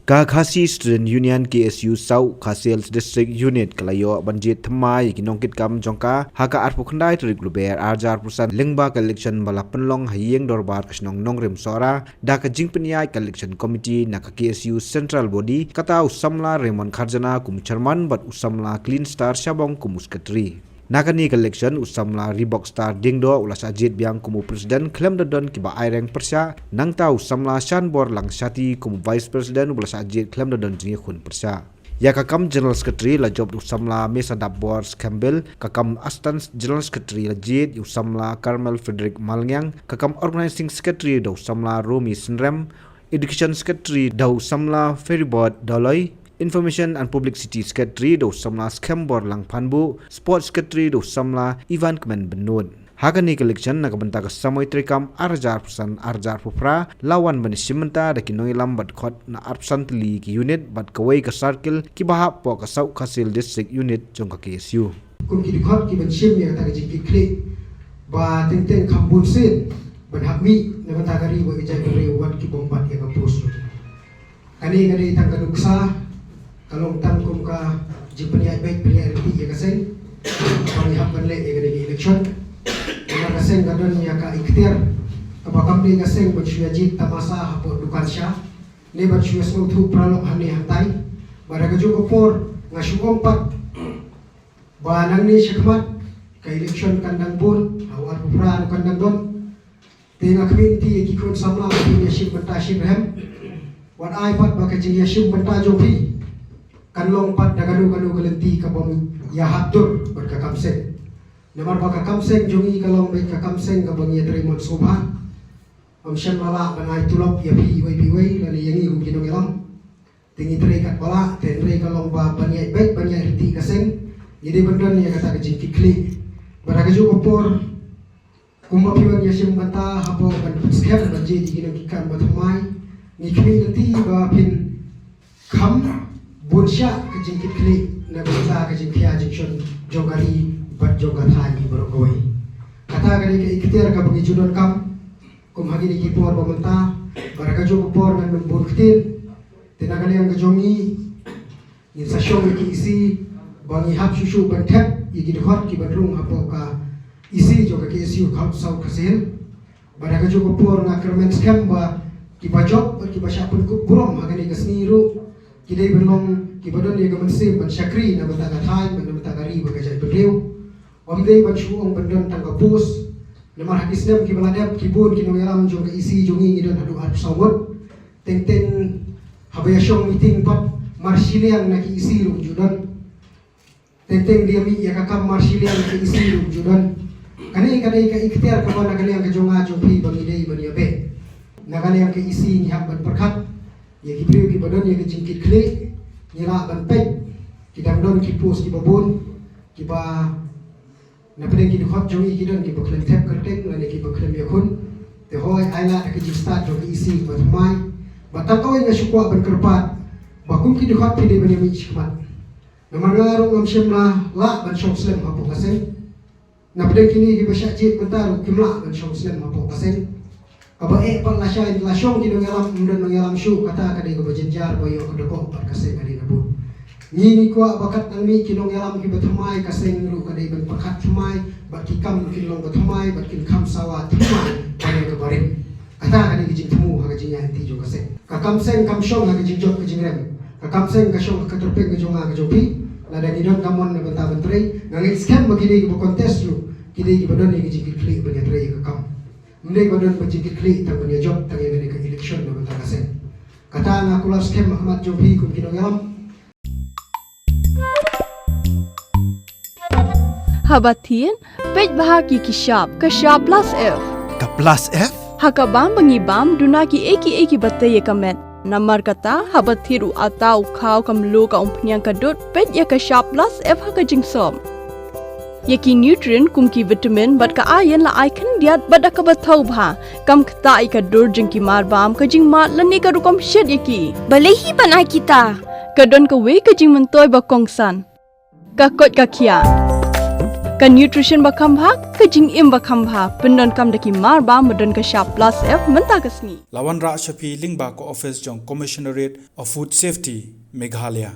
Khasi Student Union KSU South Khasiel District Unit kalayo banjit thamai kinongkit kam jongka haka arpu khandai trik luber arjar pusan lengba collection bala penlong hayeng dorbar kasnong nongrim sora da ka jingpeniai collection committee na ka KSU central body kata usamla Raymond Kharjana kum chairman bat usamla Clean Star Shabong kum secretary Nakani collection usamla Reebok Star Dingdo ulas ajit biang kumu presiden klem dodon kiba aireng persya nang tau usamla Shanbor lang syati kumu vice president ulas ajit klem dodon jingi khun persya ya kakam general secretary la job usamla Mesa Dabbor Campbell kakam assistant general secretary la jit usamla Carmel Frederick Malngyang kakam organizing secretary do usamla Romi Sinrem education secretary do usamla Ferrybot Doloy Information and Publicity Secretary do samla Skembor lang Panbu, Sports Secretary do samla Ivan Kmen Benun. Hakani collection nakabanta ka samoy trikam arjar pupra lawan bani simenta da kinoi lambat khot na arpsantli ki unit bat kawai ka circle ki bahap po ka South Khasiel District Unit jong ka KSU. Kun ki khot ki ban sim ya ta ki klik ba teng khambun sin ban hakmi na ban ta kari bo ijai bari wat ki bombat ya ka post. Kani tang kanuksa kalau tangkum ka jipaniai baik pilihan reti ya kaseng kami hamban le ya di election ya kaseng kadon ya ka ikhtiar apakam ni kaseng bersyuya jit tamasa hapo dukan sya ne bersyuya semuthu pralok hani hantai baraga juko por ngasukong pat banang ni syakmat ka election kandang bun awal pupran kandang don tinga community ikikun samla punya ship bentaship hem wat ai pat baka jingia ship bentajopi kan lompat daganu kelenti ka bom ya hatur berkakamseng namar bakakamseng jongi kalong baik kakamseng ka bang ya terima sobha amsyan mala bangai tulop ya pi wai lani yangi kum kinong elam tingi tre kat bala tenre kalong ba banyai baik banyai riti kaseng jadi bendan ya kata kejing kikli baraga jo kopor kumba piwan ya sim banta hapo ban skep banji diginang kikan batamai ni community ba pin kham bunsya kejingkit klik na bisa kejingkia jingshon jogari bat jogathai borogoi kata kali ke ikhtiar ka bagi judon kam kum hagi ni kipor pementa baraga jo por nan bun khtin tinakali ang kejongi ni sasyong ki isi bangi hap susu banthep igi khot ki badrung hapo ka isi jo ka KSU khap South Khasiel baraga jo por na kermen scam ba ki bajok ki basyapun kurom hagi ni kasniru kidai belum kibadon dia kemensi ban syakri na bata kathai ban bata kari bagajai beriu omdei ban shuong bandon tangga pus lemar hadis nem kibaladep kibun kinong yalam jong isi jongi ngidon hadu arp sawot teng habaya syong meeting pat marsiliang na ki isi ru judon teng dia mi ya kakam marsiliang ki isi ru judon kani ka ikhtiar ka bana kali ang kajonga jopi bangidei ban yabe na kali ang ki isi ni hab ban perkhat ya kipriu ki badon ya kejingkit klik nyela ban pek ki damdon ki pus ki babun ki ba na pedeng ki khot jongi ki don ki bakhlem thep kertek na ki bakhlem yakun te hoy aila ki start jo ki isi batmai batakoi na shukwa ban kerpat bakum ki khot pide ban mi chikmat na mangarong am shemla la ban shok slem hapo kaseng na pedeng kini ki basyak jit bentar kimla ban shok slem hapo kaseng kaba pan la syai la syong ki ngelam mden ngelam syu kata kadi ko jenjar boyo ko doko par kaseng kadi nabun ni ko bakat nang mi ki ngelam ki bathmai kaseng ru kadi ban pakat thmai bat ki kam ki long bathmai bat ki kham sawa thmai kadi ko barim kata kadi ki jing thmu ha jing yan ti jo kaseng ka kam seng kam syong ha jing jot ki jing rem ka kam seng ka syong ka terpek ki jonga ka jopi la da ni don kamon na banta bantrei nang scam bagini ki contest ru ki ki badon ni ki jing klik ban trei ka kam Mending badan berjikit klik tak punya job tak yang ke election na bentar kaseng. Kata nga kulas kem Ahmad Jomhi kum kinong yalam. Habatin, pej bahagi kishap plus F. Ka plus F? Hakabam bangibam dunaki eki batay kamet. Namar kata habathiru atau kau kamlu ka umpunyang kadut pej ya kishap plus F haka jingsom. Yaki nutrient kumki vitamin bat ka ayan la icon diat bada ka bathau bha kam khta ka dur jingki mar bam ka jing mat lani ka rukom shed yaki balehi banai kita ka don ka we ka jing mentoy ba kongsan ka kot ka khia Ka nutrition bakam bha, ka jing im bakam bha, pendon kam daki mar ba medon ka sharp plus F menta kasni. Lawan Ra Shafi Lingba ko office jong Commissionerate of Food Safety Meghalaya.